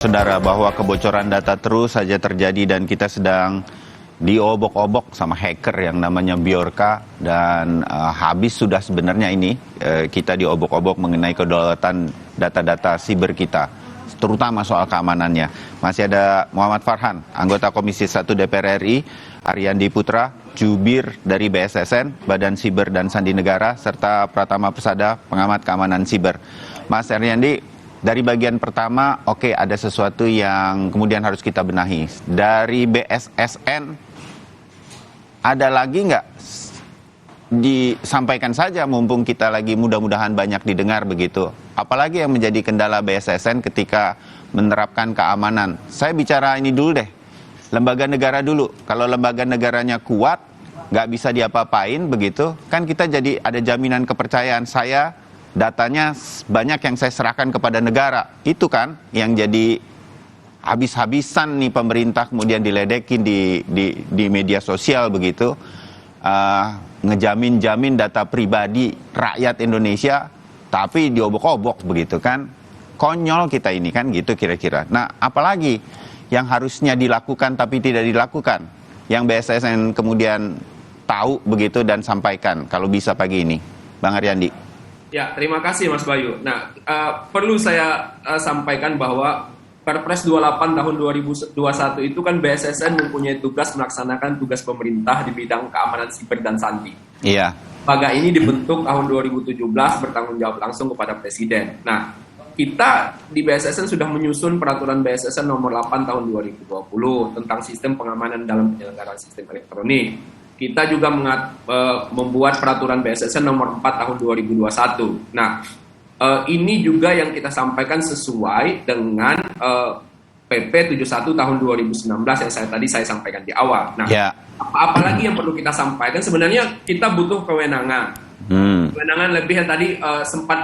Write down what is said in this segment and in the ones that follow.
Saudara, bahwa kebocoran data terus saja terjadi dan kita sedang diobok-obok sama hacker yang namanya Bjorka dan habis sudah sebenarnya ini kita diobok-obok mengenai kedaulatan data-data siber kita, terutama soal keamanannya. Masih ada Muhammad Farhan, anggota Komisi 1 DPR RI, Ariandi Putra, jubir dari BSSN, Badan Siber dan Sandi Negara, serta Pratama Persada, pengamat keamanan siber. Mas Ariandi, dari bagian pertama, oke, ada sesuatu yang kemudian harus kita benahi. Dari BSSN, ada lagi nggak? Disampaikan saja mumpung kita lagi mudah-mudahan banyak didengar begitu. Apalagi yang menjadi kendala BSSN ketika menerapkan keamanan. Saya bicara ini dulu deh, lembaga negara dulu. Kalau lembaga negaranya kuat, nggak bisa diapa-apain begitu, kan kita jadi ada jaminan kepercayaan. Datanya banyak yang saya serahkan kepada negara. Itu kan yang jadi habis-habisan nih pemerintah kemudian diledekin di media sosial begitu. Ngejamin data pribadi rakyat Indonesia tapi diobok-obok begitu kan. Konyol kita ini kan gitu kira-kira. Nah, apalagi yang harusnya dilakukan tapi tidak dilakukan, yang BSSN kemudian tahu begitu dan sampaikan kalau bisa pagi ini, Bang Ariandi. Ya, terima kasih Mas Bayu. Nah, perlu saya sampaikan bahwa Perpres 28 tahun 2021 itu kan BSSN mempunyai tugas melaksanakan tugas pemerintah di bidang keamanan siber dan sandi. Iya. Lembaga ini dibentuk tahun 2017 bertanggung jawab langsung kepada Presiden. Nah, kita di BSSN sudah menyusun peraturan BSSN nomor 8 tahun 2020 tentang sistem pengamanan dalam penyelenggaraan sistem elektronik. Kita juga membuat peraturan BSSN nomor 4 tahun 2021. Nah, ini juga yang kita sampaikan sesuai dengan PP 71 tahun 2019 yang saya sampaikan di awal. Nah, apalagi yang perlu kita sampaikan, sebenarnya kita butuh kewenangan. Kewenangan lebih yang tadi sempat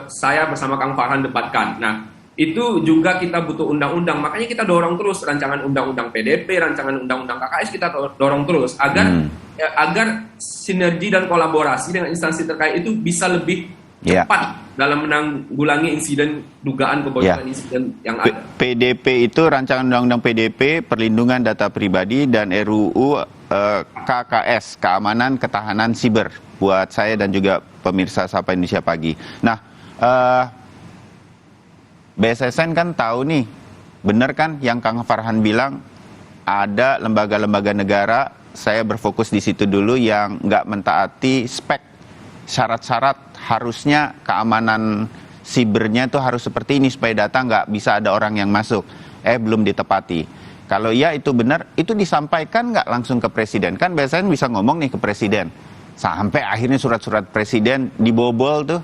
saya bersama Kang Farhan debatkan. Nah, itu juga kita butuh undang-undang, makanya kita dorong terus rancangan undang-undang PDP, rancangan undang-undang KKS kita dorong terus agar sinergi dan kolaborasi dengan instansi terkait itu bisa lebih cepat dalam menanggulangi insiden dugaan kebocoran insiden yang ada. PDP itu rancangan undang-undang PDP, perlindungan data pribadi, dan RUU KKS, keamanan ketahanan siber, buat saya dan juga pemirsa Sapa Indonesia Pagi. Nah, BSSN kan tahu nih, benar kan yang Kang Farhan bilang, ada lembaga-lembaga negara, saya berfokus di situ dulu, yang nggak mentaati spek, syarat-syarat harusnya keamanan sibernya itu harus seperti ini supaya data nggak bisa ada orang yang masuk, belum ditepati. Kalau iya itu benar, itu disampaikan nggak langsung ke Presiden? Kan BSSN bisa ngomong nih ke Presiden, sampai akhirnya surat-surat Presiden dibobol tuh,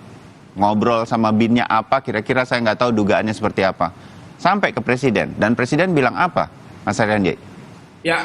ngobrol sama binnya apa, kira-kira saya nggak tahu dugaannya seperti apa. Sampai ke Presiden, dan Presiden bilang apa, Mas Ariandi? Ya,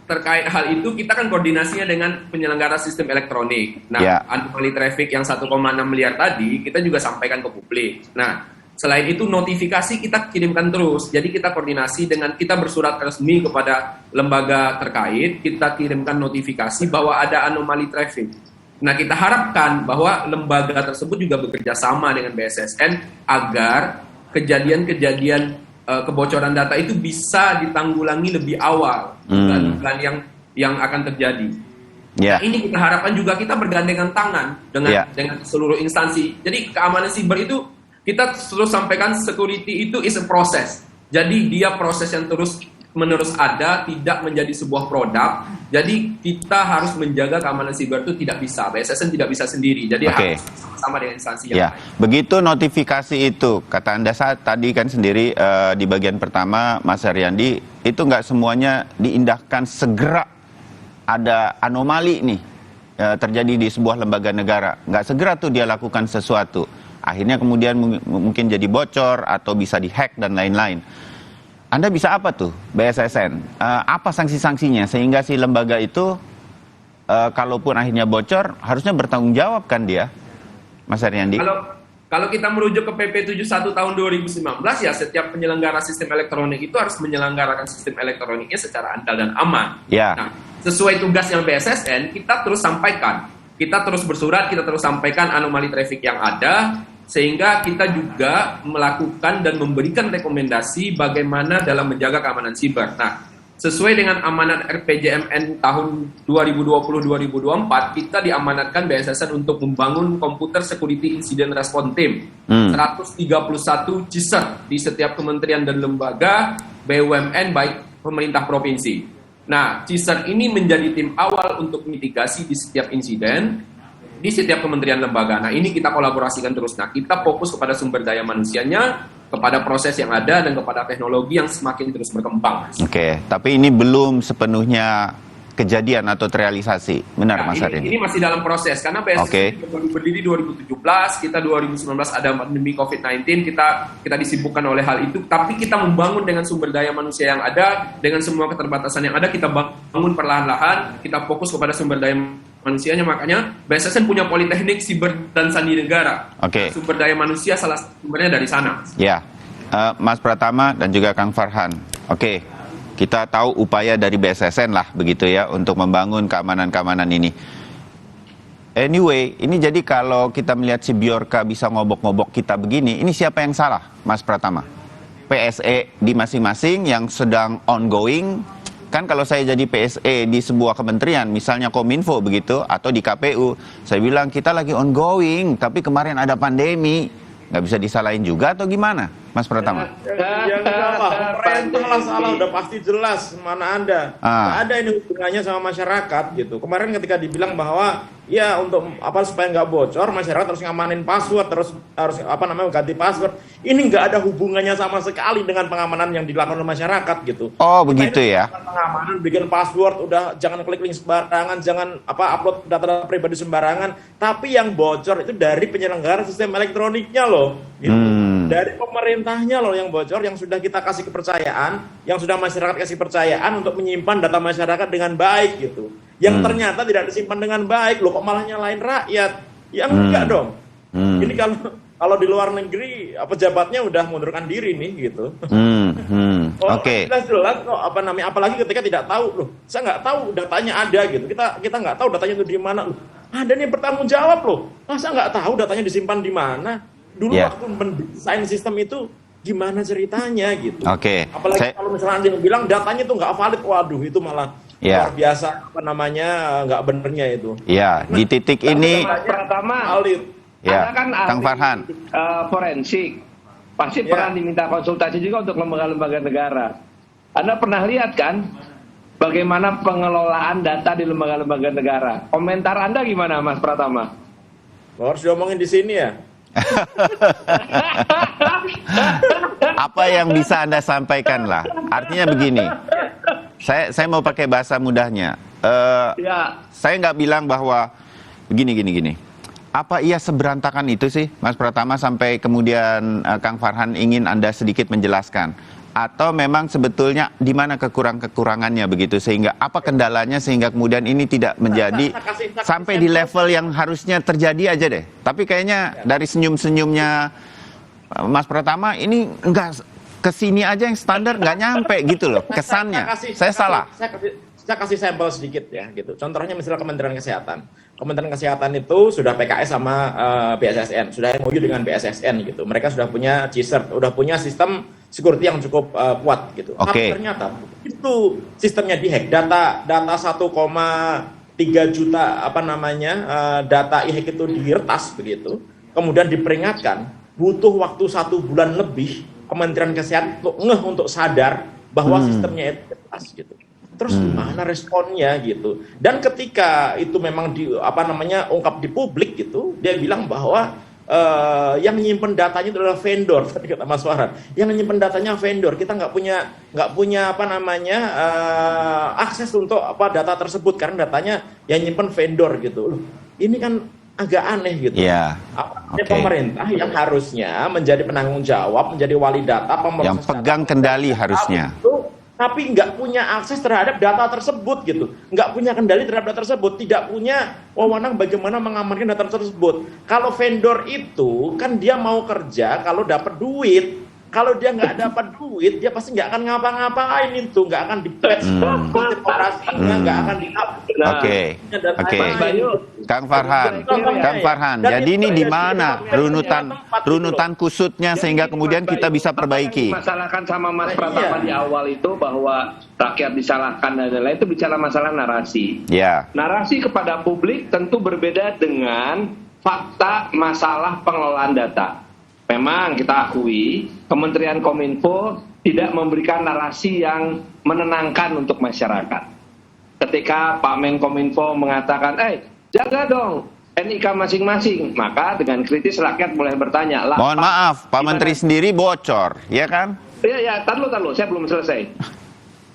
terkait hal itu kita kan koordinasinya dengan penyelenggara sistem elektronik. Nah, anomali traffic yang 1,6 miliar tadi, kita juga sampaikan ke publik. Nah, selain itu notifikasi kita kirimkan terus. Jadi kita koordinasi dengan, kita bersurat resmi kepada lembaga terkait, kita kirimkan notifikasi bahwa ada anomali traffic. Nah, kita harapkan bahwa lembaga tersebut juga bekerja sama dengan BSSN agar kejadian-kejadian kebocoran data itu bisa ditanggulangi lebih awal bukan yang akan terjadi. Nah, ini kita harapkan juga kita bergandengan tangan dengan seluruh instansi. Jadi keamanan siber itu kita selalu sampaikan, security itu is a process. Jadi dia proses yang terus-menerus ada, tidak menjadi sebuah produk. Jadi kita harus menjaga keamanan siber itu tidak bisa. BSSN tidak bisa sendiri. Jadi harus sama dengan instansi yang lain. Begitu notifikasi itu, kata Anda saat tadi kan sendiri di bagian pertama, Mas Ariandi, itu nggak semuanya diindahkan segera. Ada anomali nih terjadi di sebuah lembaga negara. Nggak segera tuh dia lakukan sesuatu. Akhirnya kemudian mungkin jadi bocor atau bisa dihack dan lain-lain. Anda bisa apa tuh BSSN? Apa sanksi-sanksinya sehingga si lembaga itu kalaupun akhirnya bocor harusnya bertanggung jawab kan dia, Mas Ariandi? Kalau kita merujuk ke PP 71 tahun 2019, ya setiap penyelenggara sistem elektronik itu harus menyelenggarakan sistem elektroniknya secara andal dan aman. Nah, sesuai tugasnya BSSN, kita terus sampaikan. Kita terus bersurat, kita terus sampaikan anomali traffic yang ada, Sehingga kita juga melakukan dan memberikan rekomendasi bagaimana dalam menjaga keamanan siber. Nah, sesuai dengan amanat RPJMN tahun 2020-2024, kita diamanatkan BSSN untuk membangun komputer security incident response team. 131 CISR di setiap kementerian dan lembaga BUMN baik pemerintah provinsi. Nah, CISR ini menjadi tim awal untuk mitigasi di setiap insiden di setiap kementerian lembaga. Nah, ini kita kolaborasikan terus. Nah, kita fokus kepada sumber daya manusianya, kepada proses yang ada, dan kepada teknologi yang semakin terus berkembang. Oke, tapi ini belum sepenuhnya kejadian atau terrealisasi. Benar, Mas Arin? Ini masih dalam proses, karena BSSN baru berdiri 2017, kita 2019 ada pandemi COVID-19, kita disibukkan oleh hal itu, tapi kita membangun dengan sumber daya manusia yang ada, dengan semua keterbatasan yang ada, kita bangun perlahan-lahan, kita fokus kepada sumber daya manusianya. Makanya BSSN punya Politeknik Siber dan Sandi Negara. Sumber daya manusia salah sumbernya dari sana. Ya, Mas Pratama dan juga Kang Farhan. Kita tahu upaya dari BSSN lah begitu ya untuk membangun keamanan-keamanan ini. Anyway, ini jadi kalau kita melihat si Bjorka bisa ngobok-ngobok kita begini, ini siapa yang salah, Mas Pratama? PSE di masing-masing yang sedang ongoing. Kan kalau saya jadi PSE di sebuah kementerian, misalnya Kominfo begitu, atau di KPU, saya bilang kita lagi ongoing, tapi kemarin ada pandemi, nggak bisa disalahin juga atau gimana, Mas Pratama? Ya enggak lah, pemerintah salah, udah pasti jelas mana Anda. Nggak ada ini hubungannya sama masyarakat gitu. Kemarin ketika dibilang bahwa ya untuk apa supaya nggak bocor, masyarakat harus ngamanin password, harus ganti password. Ini nggak ada hubungannya sama sekali dengan pengamanan yang dilakukan oleh masyarakat gitu. Oh begitu ya? Pengamanan, bikin password, udah jangan klik link sembarangan, jangan upload data-data pribadi sembarangan. Tapi yang bocor itu dari penyelenggara sistem elektroniknya loh. Gitu. Dari pemerintahnya loh yang bocor, yang sudah kita kasih kepercayaan, yang sudah masyarakat kasih kepercayaan untuk menyimpan data masyarakat dengan baik gitu. Yang ternyata tidak disimpan dengan baik, loh kok malah nyalain rakyat? Ya enggak dong. Ini kalau di luar negeri pejabatnya udah mundurkan diri nih gitu. Jelas kok apalagi ketika tidak tahu loh. Saya nggak tahu datanya ada gitu. Kita nggak tahu datanya itu di mana loh. Ada nih bertanggung jawab loh. Masa nggak tahu datanya disimpan di mana? Dulu waktu mendesain sistem itu gimana ceritanya gitu. Apalagi kalau misalnya Anda bilang datanya itu nggak valid, waduh itu malah luar biasa nggak benernya itu. Di titik ini pertama Anda kan Kang Farhan forensik, pasti pernah diminta konsultasi juga untuk lembaga-lembaga negara. Anda pernah lihat kan bagaimana pengelolaan data di lembaga-lembaga negara? Komentar Anda gimana, Mas Pratama? Harus diomongin di sini ya. Apa yang bisa Anda sampaikan lah? Artinya begini, saya mau pakai bahasa mudahnya. Saya nggak bilang bahwa begini. Apa iya seberantakan itu sih, Mas Pratama, sampai kemudian Kang Farhan ingin Anda sedikit menjelaskan? Atau memang sebetulnya di mana kekurangannya begitu, sehingga apa kendalanya sehingga kemudian ini tidak menjadi sampai di level yang harusnya terjadi aja deh. Tapi kayaknya dari senyum-senyumnya Mas Pratama ini enggak kesini aja yang standar nggak nyampe gitu loh kesannya. Saya salah. Saya kasih sampel sedikit ya gitu. Contohnya misalnya Kementerian Kesehatan. Kementerian Kesehatan itu sudah PKS sama BSSN, sudah MOU dengan BSSN gitu. Mereka sudah punya CISR, sudah punya sistem security yang cukup kuat gitu. Tapi ternyata itu sistemnya dihack. Data 1,3 juta data e-hack itu diretas begitu. Kemudian diperingatkan, butuh waktu 1 bulan lebih Kementerian Kesehatan untuk sadar bahwa sistemnya itu retas gitu. Terus gimana responnya gitu. Dan ketika itu memang ungkap di publik gitu, dia bilang bahwa yang nyimpen datanya itu adalah vendor, tadi kata Mas Farhan. Yang nyimpen datanya vendor, kita nggak punya akses untuk data tersebut karena datanya yang nyimpen vendor gitu. Loh, ini kan agak aneh gitu. Pemerintah yang harusnya menjadi penanggung jawab, menjadi wali data, yang pegang kendali harusnya. Tapi nggak punya akses terhadap data tersebut gitu, nggak punya kendali terhadap data tersebut, tidak punya wewenang bagaimana mengamankan data tersebut. Kalau vendor itu kan dia mau kerja kalau dapat duit, kalau dia nggak dapat duit dia pasti nggak akan ngapa-ngapain itu, nggak akan di-pledge operasinya, nggak akan di-up. Kang Farhan. Jadi ini di mana runutan kusutnya sehingga kemudian kita bisa perbaiki? Masalahkan sama Mas Pratama di awal itu bahwa rakyat disalahkan dan lain-lain, itu bicara masalah narasi. Ya. Narasi kepada publik tentu berbeda dengan fakta masalah pengelolaan data. Memang kita akui Kementerian Kominfo tidak memberikan narasi yang menenangkan untuk masyarakat. Ketika Pak Menkominfo mengatakan, jaga dong NIK masing-masing, maka dengan kritis rakyat mulai bertanya. Lah, mohon maaf, Pak Menteri sendiri bocor, ya kan? Iya, tar dulu, saya belum selesai.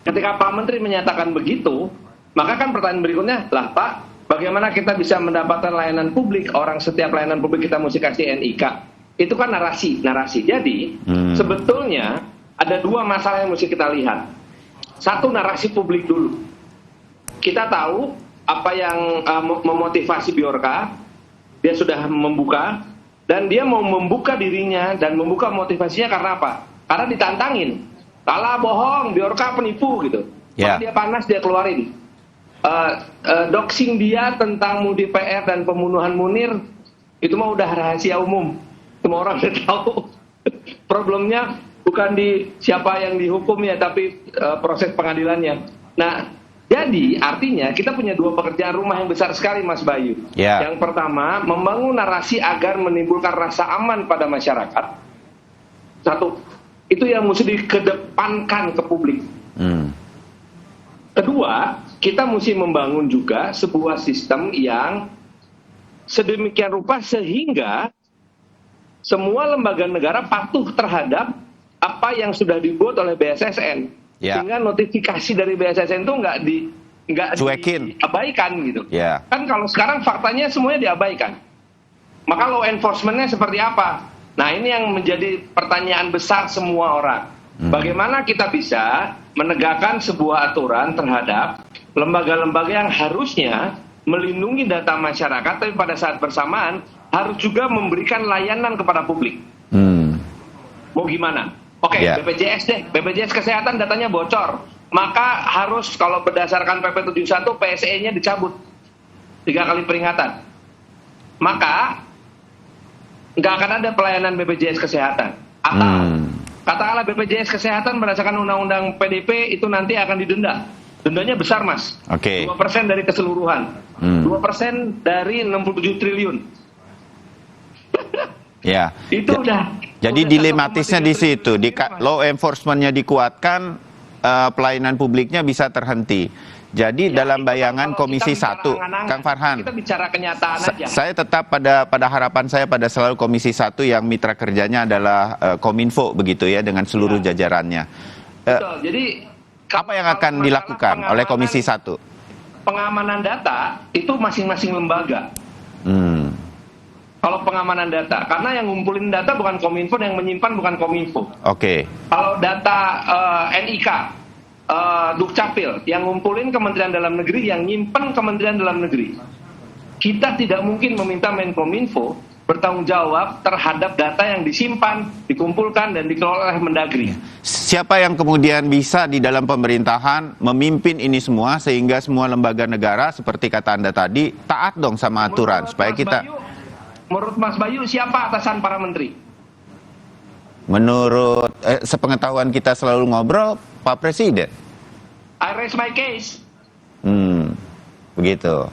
Ketika Pak Menteri menyatakan begitu, maka kan pertanyaan berikutnya, lah Pak, bagaimana kita bisa mendapatkan layanan publik? Orang setiap layanan publik kita mesti kasih NIK. Itu kan narasi. Jadi, sebetulnya ada dua masalah yang mesti kita lihat. Satu, narasi publik dulu. Kita tahu apa yang memotivasi Bjorka, dia sudah membuka, dan dia mau membuka dirinya dan membuka motivasinya karena apa? Karena ditantangin. Salah, bohong, Bjorka penipu gitu. Kalau dia panas, dia keluarin. Doxing dia tentang Mudi PR dan pembunuhan Munir, itu mah udah rahasia umum. Semua orang udah tahu. Problemnya bukan di siapa yang dihukum ya, tapi proses pengadilannya. Nah, jadi artinya kita punya dua pekerjaan rumah yang besar sekali, Mas Bayu. Yang pertama, membangun narasi agar menimbulkan rasa aman pada masyarakat. Satu, itu yang mesti dikedepankan ke publik. Kedua, kita mesti membangun juga sebuah sistem yang sedemikian rupa sehingga semua lembaga negara patuh terhadap apa yang sudah dibuat oleh BSSN. Sehingga notifikasi dari BSSN itu nggak diabaikan gitu. Kan kalau sekarang faktanya semuanya diabaikan. Maka law enforcement-nya seperti apa? Nah, ini yang menjadi pertanyaan besar semua orang. Bagaimana kita bisa menegakkan sebuah aturan terhadap lembaga-lembaga yang harusnya melindungi data masyarakat, tapi pada saat bersamaan harus juga memberikan layanan kepada publik. Mau gimana? Oke, BPJS deh, BPJS Kesehatan datanya bocor. Maka harus kalau berdasarkan PP 71 PSE-nya dicabut 3 kali peringatan. Maka nggak akan ada pelayanan BPJS Kesehatan. Atau katakanlah BPJS Kesehatan berdasarkan Undang-Undang PDP itu nanti akan didenda. Dendanya besar, Mas. 2% dari keseluruhan. 2% dari 67 triliun. Itu udah. Jadi dilematisnya di situ, law enforcement-nya dikuatkan, pelayanan publiknya bisa terhenti. Jadi dalam bayangan Komisi 1, Kang Farhan, kita bicara kenyataan aja. Saya tetap pada harapan saya pada selalu Komisi 1 yang mitra kerjanya adalah Kominfo begitu ya, dengan seluruh jajarannya. Betul. Jadi apa yang akan dilakukan oleh Komisi 1? Pengamanan data itu masing-masing lembaga. Kalau pengamanan data, karena yang ngumpulin data bukan Kominfo, yang menyimpan bukan Kominfo. Kalau data NIK, Dukcapil, yang ngumpulin Kementerian Dalam Negeri, yang nyimpan Kementerian Dalam Negeri. Kita tidak mungkin meminta Menkominfo bertanggung jawab terhadap data yang disimpan, dikumpulkan, dan dikelola oleh Mendagri. Siapa yang kemudian bisa di dalam pemerintahan memimpin ini semua sehingga semua lembaga negara seperti kata Anda tadi taat dong sama aturan supaya kita. Menurut Mas Bayu, siapa atasan para menteri? Menurut sepengetahuan kita selalu ngobrol, Pak Presiden. I raise my case. Begitu.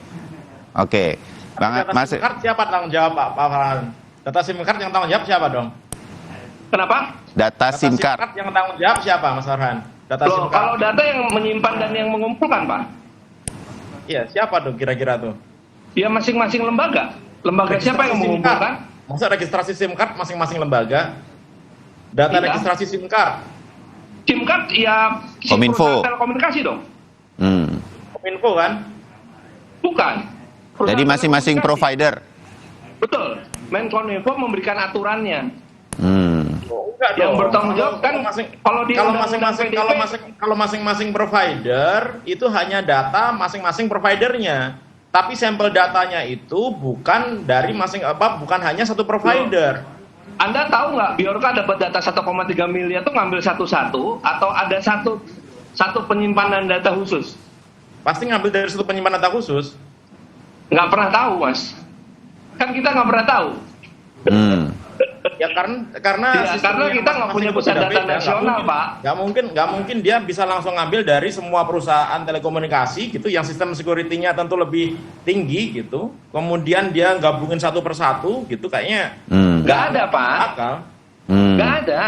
Oke. Data SIM card siapa tanggung jawab, Pak Farhan? Data SIM card yang tanggung jawab siapa dong? Kenapa? Data SIM card yang tanggung jawab siapa, Mas Farhan? Kalau data yang menyimpan dan yang mengumpulkan, Pak? Iya, siapa tuh kira-kira tuh? Ya masing-masing lembaga. Lembaga siapa yang mengumpulkan? Masa registrasi SIM card masing-masing lembaga? Data registrasi SIM card? SIM card ya Kominfo. Telekomunikasi dong. Kominfo kan? Bukan. Jadi masing-masing provider. Betul. Menkominfo memberikan aturannya. Enggak yang dong. bertanggung jawab kan kalau masing-masing provider itu hanya data masing-masing providernya. Tapi sampel datanya itu bukan dari bukan hanya satu provider. Anda tahu nggak Bjorka dapat data 1,3 miliar itu ngambil satu-satu atau ada satu penyimpanan data khusus? Pasti ngambil dari satu penyimpanan data khusus. Nggak pernah tahu, Mas. Kan kita nggak pernah tahu. Ya karena kita nggak punya pusat data nasional, Pak. Nggak mungkin dia bisa langsung ngambil dari semua perusahaan telekomunikasi gitu, yang sistem security-nya tentu lebih tinggi gitu. Kemudian dia gabungin satu persatu gitu, kayaknya nggak ada, Pak. Akal. Nggak ada.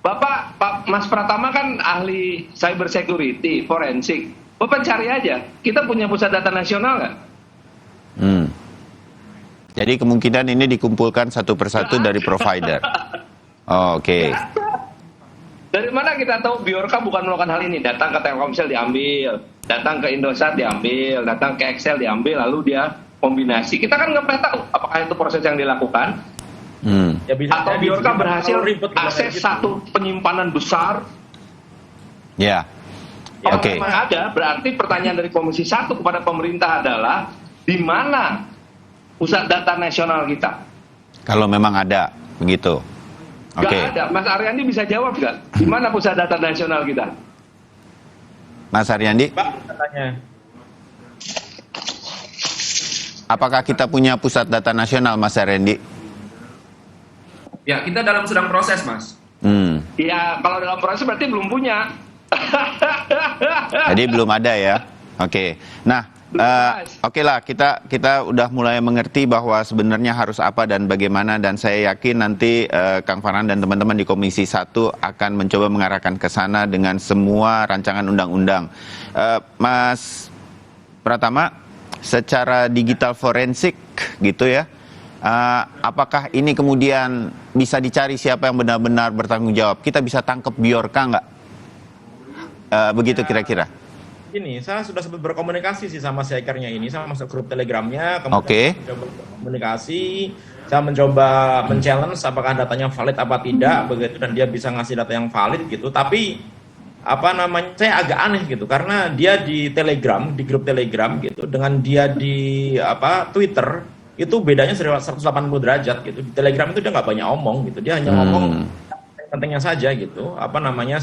Pak Mas Pratama kan ahli cyber security, forensik. Bapak cari aja. Kita punya pusat data nasional nggak? Jadi kemungkinan ini dikumpulkan satu persatu dari provider. Oke. Dari mana kita tahu Bjorka bukan melakukan hal ini? Datang ke Telkomsel diambil, datang ke Indosat diambil, datang ke Excel diambil, lalu dia kombinasi. Kita kan nggak pernah tahu apakah itu proses yang dilakukan. Ya, atau Bjorka berhasil akses satu penyimpanan besar. Ya. Oke. Memang ada. Berarti pertanyaan dari Komisi 1 kepada pemerintah adalah di mana pusat data nasional kita? Kalau memang ada, begitu. Oke. Nggak ada. Mas Aryandi bisa jawab nggak? Di mana pusat data nasional kita? Mas Aryandi? Pak, katanya. Apakah kita punya pusat data nasional, Mas Aryandi? Ya, kita sedang proses, Mas. Ya, kalau dalam proses berarti belum punya. Jadi belum ada ya. Oke. Nah, oke lah, kita udah mulai mengerti bahwa sebenarnya harus apa dan bagaimana, dan saya yakin nanti Kang Farhan dan teman-teman di Komisi 1 akan mencoba mengarahkan ke sana dengan semua rancangan undang-undang. Mas Pratama, secara digital forensik gitu ya, apakah ini kemudian bisa dicari siapa yang benar-benar bertanggung jawab? Kita bisa tangkap Bjorka nggak? Begitu kira-kira. Ini saya sudah sempat berkomunikasi sih sama si hackernya ini, sama masuk grup Telegramnya, kemudian mencoba komunikasi, saya mencoba men-challenge apakah datanya valid apa tidak begitu, dan dia bisa ngasih data yang valid gitu. Tapi saya agak aneh gitu, karena dia di Telegram, di grup Telegram gitu, dengan dia di Twitter itu bedanya 180 derajat gitu. Di Telegram itu dia nggak banyak omong gitu, dia hanya ngomong pentingnya saja gitu.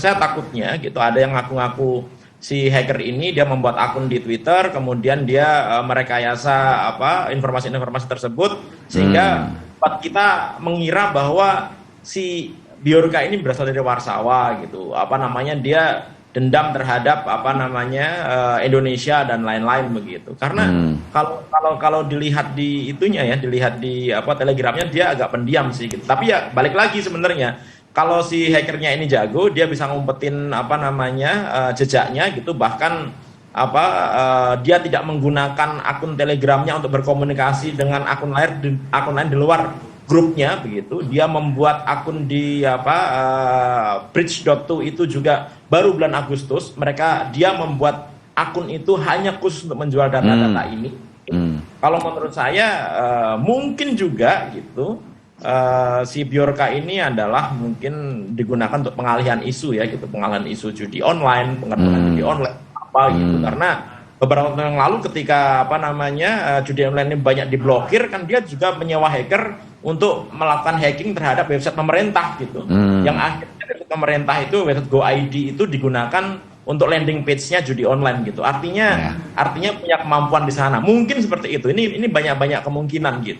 Saya takutnya gitu ada yang ngaku-ngaku si hacker ini dia membuat akun di Twitter, kemudian dia merekayasa informasi-informasi tersebut sehingga buat kita mengira bahwa si Bjorka ini berasal dari Warsawa gitu. Dia dendam terhadap Indonesia dan lain-lain begitu. Karena kalau dilihat di itunya ya, dilihat di Telegramnya dia agak pendiam sih gitu. Tapi ya balik lagi sebenarnya, kalau si hackernya ini jago, dia bisa ngumpetin jejaknya gitu, bahkan dia tidak menggunakan akun Telegramnya untuk berkomunikasi dengan akun lain di luar grupnya begitu. Dia membuat akun di bridge.to itu juga baru bulan Agustus. Dia membuat akun itu hanya khusus untuk menjual data-data ini. Kalau menurut saya mungkin juga gitu. Si Bjorka ini adalah mungkin digunakan untuk pengalihan isu ya gitu, pengalihan isu judi online, pengaturan judi online gitu. Karena beberapa tahun yang lalu ketika judi online ini banyak diblokir, kan dia juga menyewa hacker untuk melakukan hacking terhadap website pemerintah gitu. Yang akhirnya website pemerintah itu, website GoID itu digunakan untuk landing page-nya judi online gitu. Artinya punya kemampuan di sana. Mungkin seperti itu. Ini banyak kemungkinan gitu.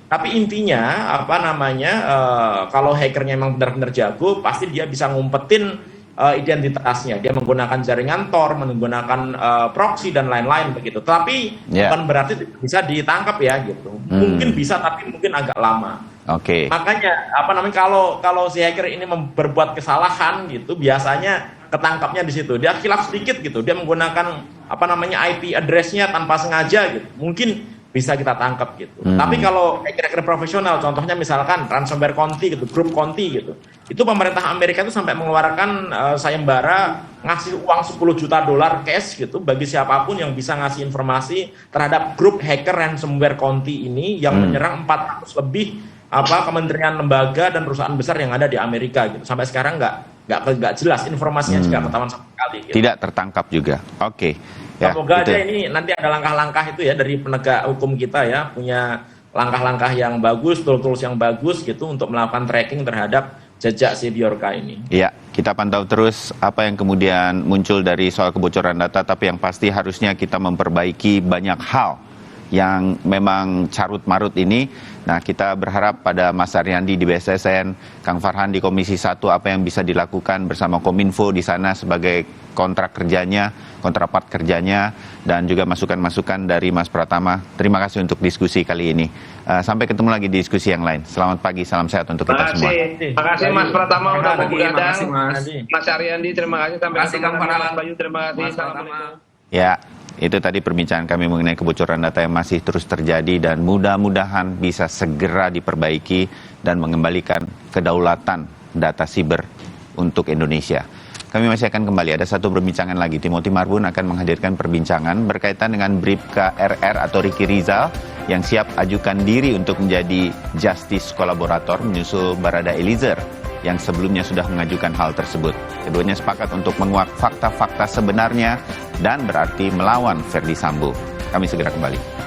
Tapi intinya kalau hackernya memang benar-benar jago, pasti dia bisa ngumpetin identitasnya. Dia menggunakan jaringan Tor, menggunakan proxy dan lain-lain begitu. Tapi bukan berarti bisa ditangkap ya gitu. Mungkin bisa, tapi mungkin agak lama. Oke. Makanya kalau si hacker ini berbuat kesalahan gitu, biasanya ketangkapnya di situ. Dia khilaf sedikit gitu. Dia menggunakan IP address-nya tanpa sengaja gitu. Mungkin bisa kita tangkap gitu. Tapi kalau hacker profesional, contohnya misalkan ransomware Conti gitu, grup Conti gitu, itu pemerintah Amerika itu sampai mengeluarkan sayembara ngasih uang $10 juta cash gitu bagi siapapun yang bisa ngasih informasi terhadap grup hacker ransomware Conti ini yang menyerang 400 lebih kementerian, lembaga dan perusahaan besar yang ada di Amerika gitu. Sampai sekarang nggak jelas informasinya, juga ketahuan sama sekali. Gitu. Tidak tertangkap juga. Oke. Ya, semoga aja ini nanti ada langkah-langkah itu ya dari penegak hukum kita ya, punya langkah-langkah yang bagus, tools yang bagus gitu untuk melakukan tracking terhadap jejak si Bjorka ini. Iya, kita pantau terus apa yang kemudian muncul dari soal kebocoran data, tapi yang pasti harusnya kita memperbaiki banyak hal yang memang carut-marut ini. Nah, kita berharap pada Mas Ariandi di BSSN, Kang Farhan di Komisi 1, apa yang bisa dilakukan bersama Kominfo di sana sebagai kontrak kerjanya, kontrapart kerjanya, dan juga masukan-masukan dari Mas Pratama. Terima kasih untuk diskusi kali ini. Sampai ketemu lagi di diskusi yang lain. Selamat pagi, salam sehat untuk kita semua. Terima kasih Mas Pratama udah mau begadang. Mas Ariandi, terima kasih. Sampai kasih Kang Farhan. Bayu, terima kasih. Mas Pratama. Ya, itu tadi perbincangan kami mengenai kebocoran data yang masih terus terjadi dan mudah-mudahan bisa segera diperbaiki dan mengembalikan kedaulatan data siber untuk Indonesia. Kami masih akan kembali, ada satu perbincangan lagi. Timothy Marbun akan menghadirkan perbincangan berkaitan dengan Bribka RR atau Ricky Rizal yang siap ajukan diri untuk menjadi justice kolaborator menyusul Barada Eliezer yang sebelumnya sudah mengajukan hal tersebut. Keduanya sepakat untuk menguak fakta-fakta sebenarnya dan berarti melawan Verdi Sambo. Kami segera kembali.